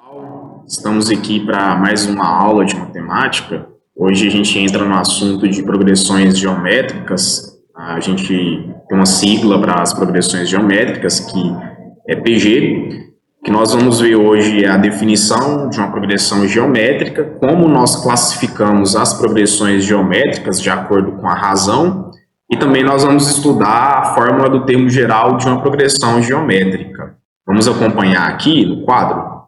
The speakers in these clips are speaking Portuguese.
pessoal, estamos aqui para mais uma aula de matemática. Hoje a gente entra no assunto de progressões geométricas. A gente tem uma sigla para as progressões geométricas, que é PG. O que nós vamos ver hoje é a definição de uma progressão geométrica, como nós classificamos as progressões geométricas de acordo com a razão, e também nós vamos estudar a fórmula do termo geral de uma progressão geométrica. Vamos acompanhar aqui no quadro.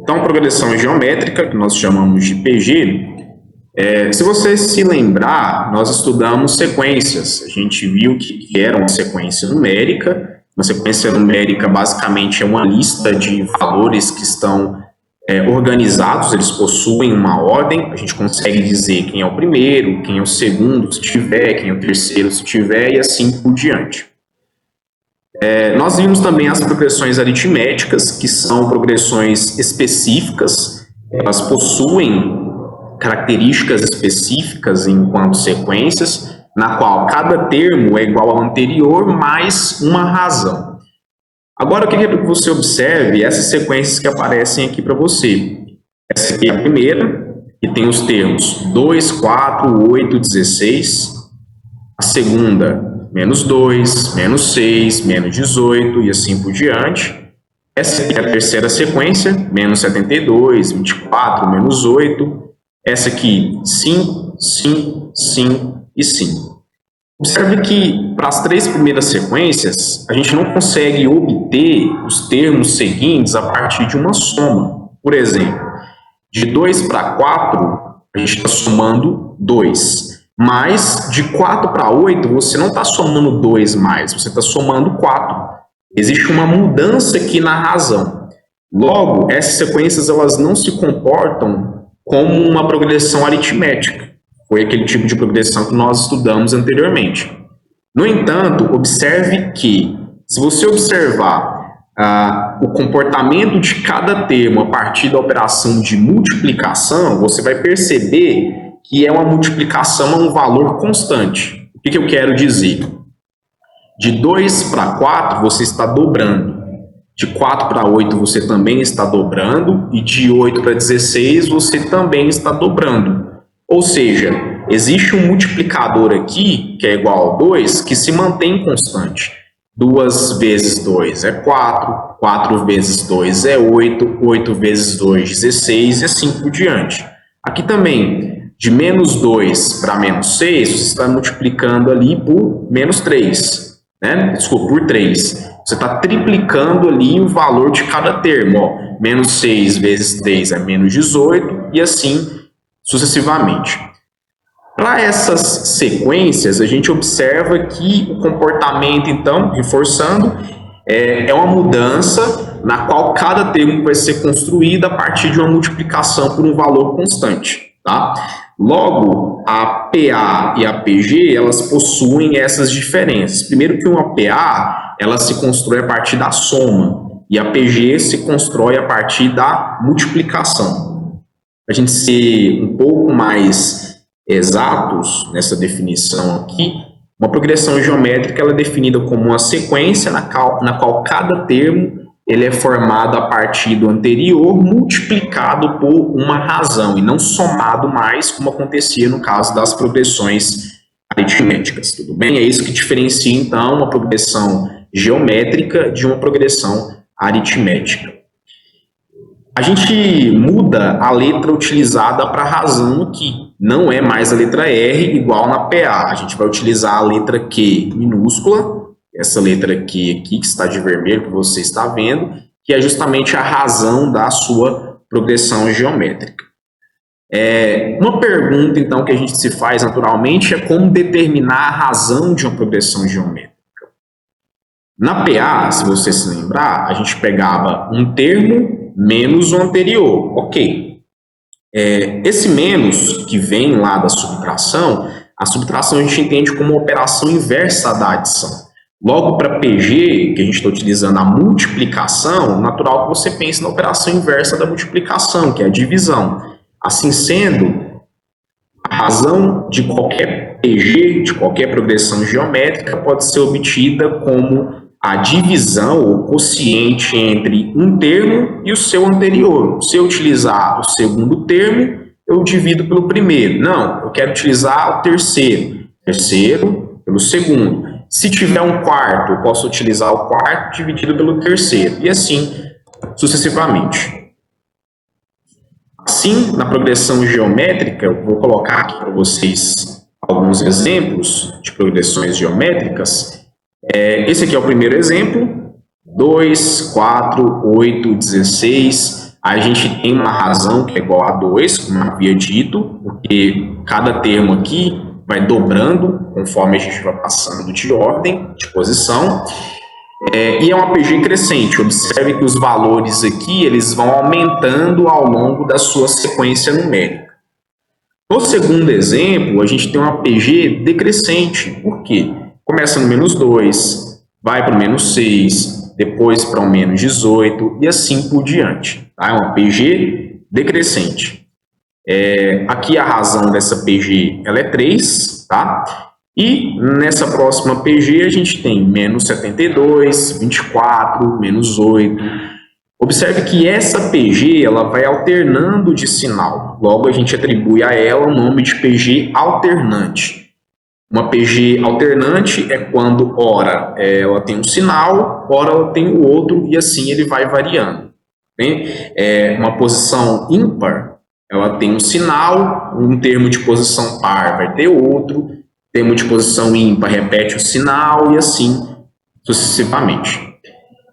Então, progressão geométrica, que nós chamamos de PG, se você se lembrar, nós estudamos sequências. A gente viu que era uma sequência numérica. Uma sequência numérica, basicamente, é uma lista de valores que estão organizados, eles possuem uma ordem. A gente consegue dizer quem é o primeiro, quem é o segundo, se tiver, quem é o terceiro, se tiver, e assim por diante. Nós vimos também as progressões aritméticas, que são progressões específicas. Elas possuem características específicas enquanto sequências, na qual cada termo é igual ao anterior mais uma razão. Agora, eu queria que você observe essas sequências que aparecem aqui para você. Essa aqui é a primeira, que tem os termos 2, 4, 8, 16. A segunda, menos 2, menos 6, menos 18 e assim por diante. Essa aqui é a terceira sequência, menos 72, 24, menos 8. Essa aqui, 5, 5, 5 e 5. Observe que, para as três primeiras sequências, a gente não consegue obter os termos seguintes a partir de uma soma. Por exemplo, de 2 para 4, a gente está somando 2. Mas, de 4 para 8, você não está somando 2 mais, você está somando 4. Existe uma mudança aqui na razão. Logo, essas sequências elas não se comportam como uma progressão aritmética. Foi aquele tipo de progressão que nós estudamos anteriormente. No entanto, observe que, se você observar o comportamento de cada termo a partir da operação de multiplicação, você vai perceber que é uma multiplicação a um valor constante. O que eu quero dizer? De 2 para 4, você está dobrando. De 4 para 8, você também está dobrando. E de 8 para 16, você também está dobrando. Ou seja, existe um multiplicador aqui, que é igual a 2, que se mantém constante. 2 vezes 2 é 4, 4 vezes 2 é 8, 8 vezes 2, 16 e assim por diante. Aqui também, de menos 2 para menos 6, você está multiplicando ali por menos 3, né? Desculpa, por 3. Você está triplicando ali o valor de cada termo. Ó. Menos 6 vezes 3 é menos 18 e assim sucessivamente. Para essas sequências, a gente observa que o comportamento, então, reforçando, é uma mudança na qual cada termo vai ser construído a partir de uma multiplicação por um valor constante. Tá? Logo, a PA e a PG, elas possuem essas diferenças. Primeiro que uma PA, ela se constrói a partir da soma, e a PG se constrói a partir da multiplicação. Para a gente ser um pouco mais exatos nessa definição aqui, uma progressão geométrica ela é definida como uma sequência na qual cada termo ele é formado a partir do anterior multiplicado por uma razão e não somado mais, como acontecia no caso das progressões aritméticas. Tudo bem? É isso que diferencia, então, uma progressão geométrica de uma progressão aritmética. A gente muda a letra utilizada para a razão aqui. Não é mais a letra R igual na PA. A gente vai utilizar a letra Q minúscula, essa letra Q aqui, que está de vermelho, que você está vendo, que é justamente a razão da sua progressão geométrica. Uma pergunta, então, que a gente se faz naturalmente é como determinar a razão de uma progressão geométrica. Na PA, se você se lembrar, a gente pegava um termo menos o anterior, ok. Esse menos que vem lá da subtração, a subtração a gente entende como uma operação inversa da adição. Logo, para PG, que a gente está utilizando a multiplicação, natural que você pense na operação inversa da multiplicação, que é a divisão. Assim sendo, a razão de qualquer PG, de qualquer progressão geométrica, pode ser obtida como a divisão, o quociente entre um termo e o seu anterior. Se eu utilizar o segundo termo, eu divido pelo primeiro. Não, eu quero utilizar o terceiro. Terceiro pelo segundo. Se tiver um quarto, eu posso utilizar o quarto dividido pelo terceiro. E assim sucessivamente. Assim, na progressão geométrica, eu vou colocar aqui para vocês alguns exemplos de progressões geométricas. Esse aqui é o primeiro exemplo, 2, 4, 8, 16. Aí a gente tem uma razão que é igual a 2, como eu havia dito, porque cada termo aqui vai dobrando conforme a gente vai passando de ordem, de posição. E é uma PG crescente. Observe que os valores aqui eles vão aumentando ao longo da sua sequência numérica. No segundo exemplo, a gente tem uma PG decrescente. Por quê? Começa no menos 2, vai para o menos 6, depois para o menos 18 e assim por diante. Tá? É uma PG decrescente. Aqui a razão dessa PG ela é 3, tá? E nessa próxima PG a gente tem menos 72, 24, menos 8. Observe que essa PG ela vai alternando de sinal. Logo a gente atribui a ela o nome de PG alternante. Uma PG alternante é quando, ora, ela tem um sinal, ora ela tem o outro, e assim ele vai variando. Uma posição ímpar, ela tem um sinal, um termo de posição par vai ter outro, termo de posição ímpar repete o sinal, e assim sucessivamente.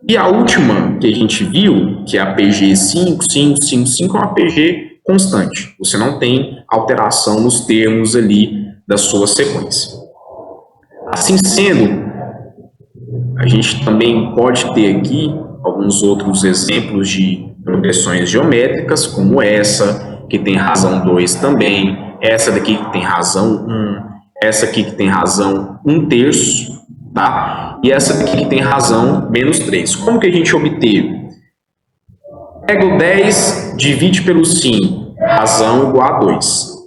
E a última que a gente viu, que é a PG 5, 5, 5, 5, é uma PG constante. Você não tem alteração nos termos ali da sua sequência. Assim sendo, a gente também pode ter aqui alguns outros exemplos de progressões geométricas, como essa, que tem razão 2 também, essa daqui que tem razão 1, essa aqui que tem razão 1/3, tá? E essa daqui que tem razão menos 3. Como que a gente obteve? Pega o 10, divide pelo 5, razão igual a 2.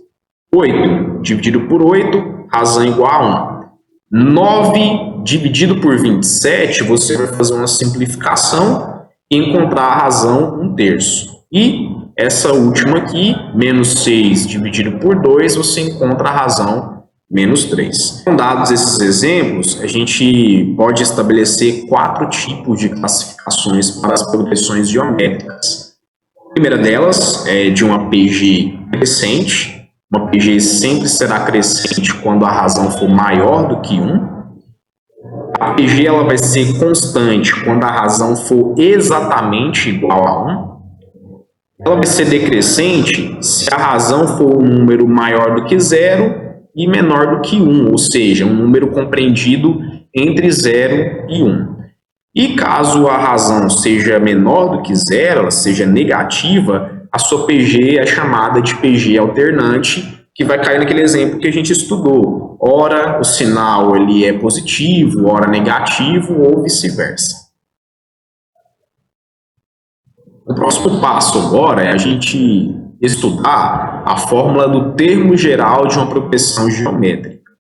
8 dividido por 8, razão igual a 1. 9 dividido por 27, você vai fazer uma simplificação e encontrar a razão 1/3. E essa última aqui, menos 6 dividido por 2, você encontra a razão menos 3. Com dados esses exemplos, a gente pode estabelecer 4 tipos de classificações para as progressões geométricas. A primeira delas é de uma PG crescente. Uma PG sempre será crescente quando a razão for maior do que 1. A PG ela vai ser constante quando a razão for exatamente igual a 1. Ela vai ser decrescente se a razão for um número maior do que 0 e menor do que 1, ou seja, um número compreendido entre 0 e 1. E caso a razão seja menor do que 0, ela seja negativa, a sua PG é chamada de PG alternante, que vai cair naquele exemplo que a gente estudou. Ora o sinal ele é positivo, ora negativo ou vice-versa. O próximo passo agora é a gente estudar a fórmula do termo geral de uma progressão geométrica.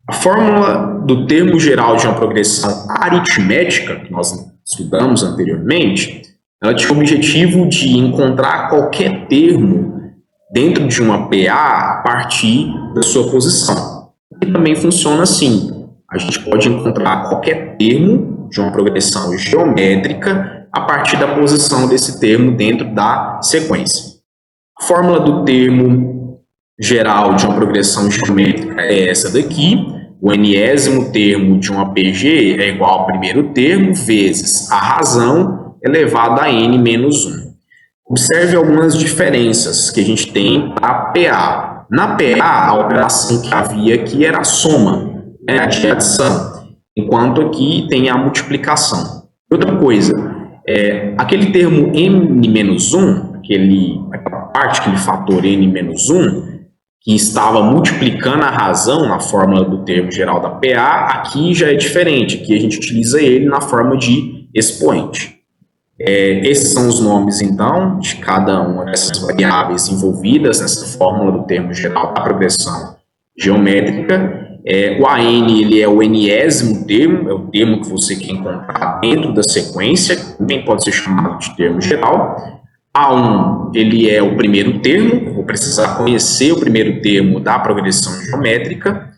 A fórmula do termo geral de uma progressão aritmética, que nós estudamos anteriormente, ela tinha o objetivo de encontrar qualquer termo dentro de uma PA a partir da sua posição. E também funciona assim. A gente pode encontrar qualquer termo de uma progressão geométrica a partir da posição desse termo dentro da sequência. A fórmula do termo geral de uma progressão geométrica é essa daqui. O enésimo termo de uma PG é igual ao primeiro termo vezes a razão elevada a n menos 1. Observe algumas diferenças que a gente tem para a PA. Na PA, a operação que havia aqui era a soma, a adição, enquanto aqui tem a multiplicação. Outra coisa, aquele termo n menos 1, aquela parte, aquele fator n menos 1, que estava multiplicando a razão na fórmula do termo geral da PA, aqui já é diferente. Aqui a gente utiliza ele na forma de expoente. Esses são os nomes, então, de cada uma dessas variáveis envolvidas nessa fórmula do termo geral da progressão geométrica. O AN ele é o enésimo termo, é o termo que você quer encontrar dentro da sequência, também pode ser chamado de termo geral. A1 ele é o primeiro termo, eu vou precisar conhecer o primeiro termo da progressão geométrica.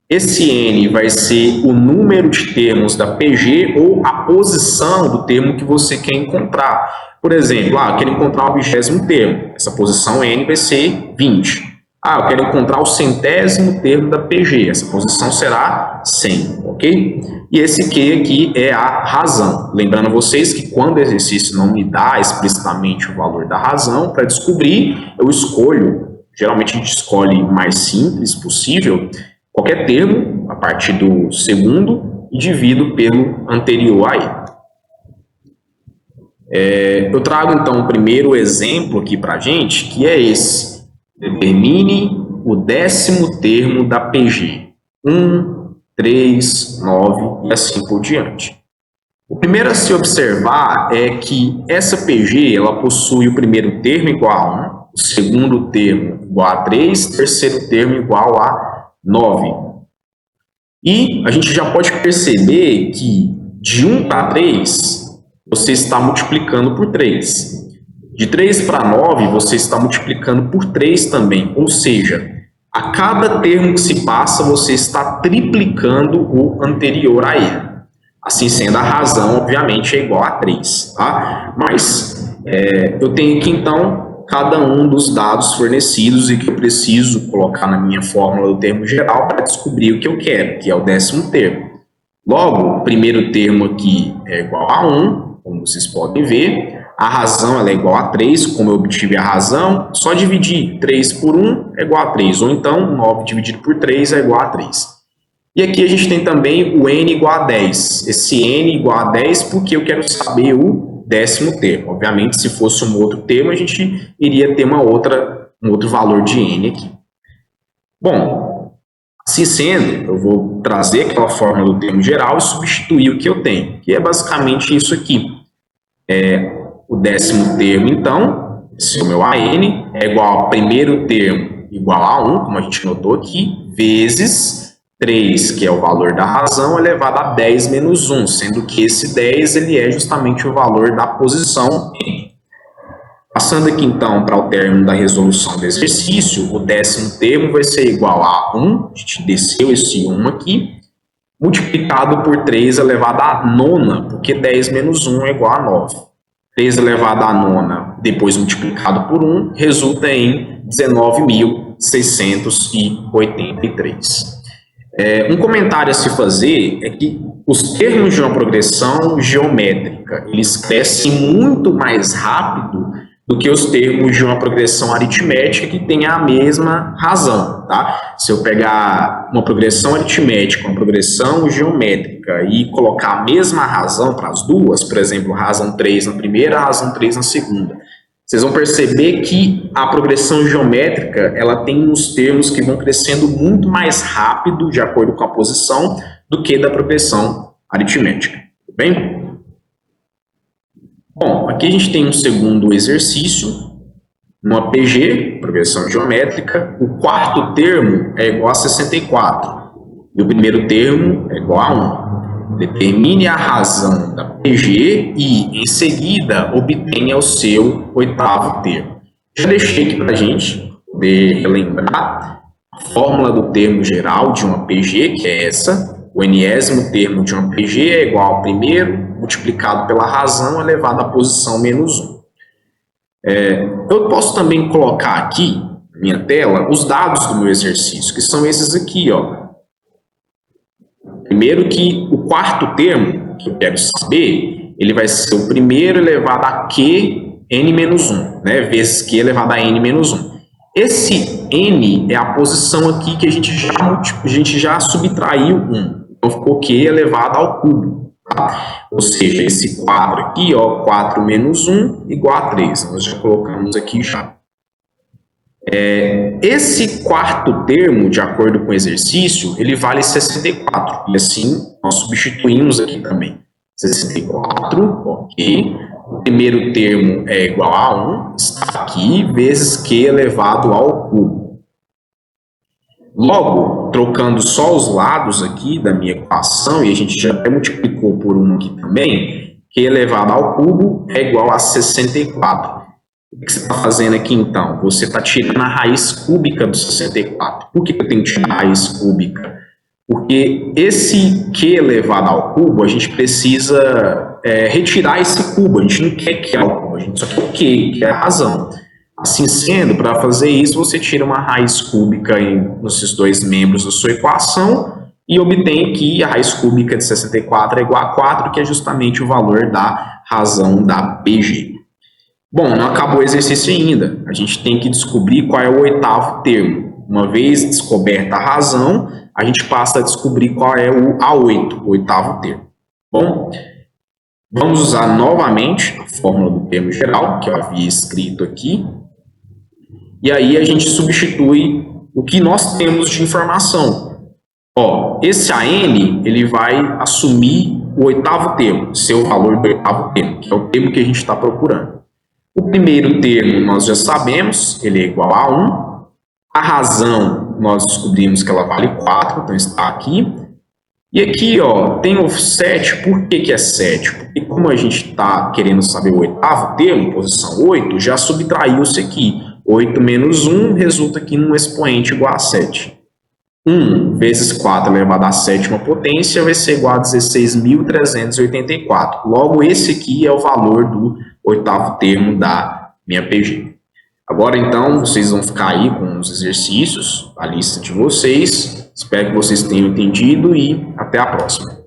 Esse N vai ser o número de termos da PG ou a posição do termo que você quer encontrar. Por exemplo, eu quero encontrar o 20º termo, essa posição N vai ser 20. Eu quero encontrar o 100º termo da PG, essa posição será 100, ok? E esse Q aqui é a razão. Lembrando a vocês que quando o exercício não me dá explicitamente o valor da razão, para descobrir, eu escolho, geralmente a gente escolhe o mais simples possível, qualquer termo a partir do segundo e divido pelo anterior a ele. Eu trago então o primeiro exemplo aqui para a gente, que é esse. Determine o 10º termo da PG. 1, 3, 9 e assim por diante. O primeiro a se observar é que essa PG ela possui o primeiro termo igual a 1, o segundo termo igual a 3, o terceiro termo igual a 9. E a gente já pode perceber que de 1 para 3, você está multiplicando por 3. De 3 para 9, você está multiplicando por 3 também, ou seja, a cada termo que se passa, você está triplicando o anterior a ele. Assim sendo, a razão, obviamente, é igual a 3. Tá? Mas eu tenho aqui, então, cada um dos dados fornecidos e que eu preciso colocar na minha fórmula do termo geral para descobrir o que eu quero, que é o 10º termo. Logo, o primeiro termo aqui é igual a 1, como vocês podem ver. A razão ela é igual a 3, como eu obtive a razão, só dividir 3 por 1 é igual a 3, ou então 9 dividido por 3 é igual a 3. E aqui a gente tem também o n igual a 10. Esse n igual a 10 porque eu quero saber o 10º termo. Obviamente, se fosse um outro termo, a gente iria ter um outro valor de n aqui. Bom, assim sendo, eu vou trazer aquela fórmula do termo geral e substituir o que eu tenho, que é basicamente isso aqui. O 10º termo, então, esse é o meu AN, é igual ao primeiro termo igual a 1, como a gente notou aqui, vezes 3, que é o valor da razão, elevado a 10 menos 1, sendo que esse 10 ele é justamente o valor da posição N. Passando aqui, então, para o término da resolução do exercício, o 10º termo vai ser igual a 1, a gente desceu esse 1 aqui, multiplicado por 3 elevado à nona, porque 10 menos 1 é igual a 9. 3 elevado à nona, depois multiplicado por 1, resulta em 19.683. Um comentário a se fazer é que os termos de uma progressão geométrica, eles crescem muito mais rápido do que os termos de uma progressão aritmética que tem a mesma razão, tá? Se eu pegar uma progressão aritmética, uma progressão geométrica e colocar a mesma razão para as duas, por exemplo, razão 3 na primeira, razão 3 na segunda, vocês vão perceber que a progressão geométrica, ela tem uns termos que vão crescendo muito mais rápido, de acordo com a posição, do que da progressão aritmética, tudo bem? Bom, aqui a gente tem um segundo exercício, uma PG, progressão geométrica, o quarto termo é igual a 64, e o primeiro termo é igual a 1. Determine a razão da PG e, em seguida, obtenha o seu oitavo termo. Já deixei aqui para a gente poder relembrar a fórmula do termo geral de uma PG, que é essa. O enésimo termo de uma PG é igual ao primeiro multiplicado pela razão elevado à posição menos 1. Eu posso também colocar aqui na minha tela os dados do meu exercício, que são esses aqui, ó. Primeiro que o quarto termo, que eu quero saber, ele vai ser o primeiro elevado a Q n menos 1, né, vezes Q elevado a n menos 1. Esse n é a posição aqui que a gente já subtraiu 1. Então, ficou Q elevado ao cubo. Tá? Ou seja, esse 4 aqui, ó, 4 menos 1 igual a 3. Nós já colocamos aqui já. Esse quarto termo, de acordo com o exercício, ele vale 64. E assim, nós substituímos aqui também. 64, ok. O primeiro termo é igual a 1, está aqui, vezes Q elevado ao cubo. Logo, trocando só os lados aqui da minha equação, e a gente já até multiplicou por 1 aqui também, Q elevado ao cubo é igual a 64. O que você está fazendo aqui, então? Você está tirando a raiz cúbica do 64. Por que eu tenho que tirar a raiz cúbica? Porque esse Q elevado ao cubo, a gente precisa retirar esse cubo. A gente não quer Q ao cubo, a gente só quer o Q, que é a razão. Assim sendo, para fazer isso, você tira uma raiz cúbica nesses dois membros da sua equação e obtém que a raiz cúbica de 64 é igual a 4, que é justamente o valor da razão da PG. Bom, não acabou o exercício ainda. A gente tem que descobrir qual é o oitavo termo. Uma vez descoberta a razão, a gente passa a descobrir qual é o A8, o oitavo termo. Bom, vamos usar novamente a fórmula do termo geral, que eu havia escrito aqui. E aí a gente substitui o que nós temos de informação. Ó, esse AN, ele vai assumir o oitavo termo, ser o valor do oitavo termo, que é o termo que a gente está procurando. O primeiro termo nós já sabemos, ele é igual a 1. A razão, nós descobrimos que ela vale 4, então está aqui. E aqui, ó, tem o 7, por que é 7? Porque como a gente está querendo saber o oitavo termo, posição 8, já subtraiu-se aqui. 8 menos 1 resulta aqui num expoente igual a 7. 1 vezes 4 elevado à sétima potência vai ser igual a 16.384. Logo, esse aqui é o valor do oitavo termo da minha PG. Agora, então, vocês vão ficar aí com os exercícios, a lista de vocês. Espero que vocês tenham entendido e até a próxima.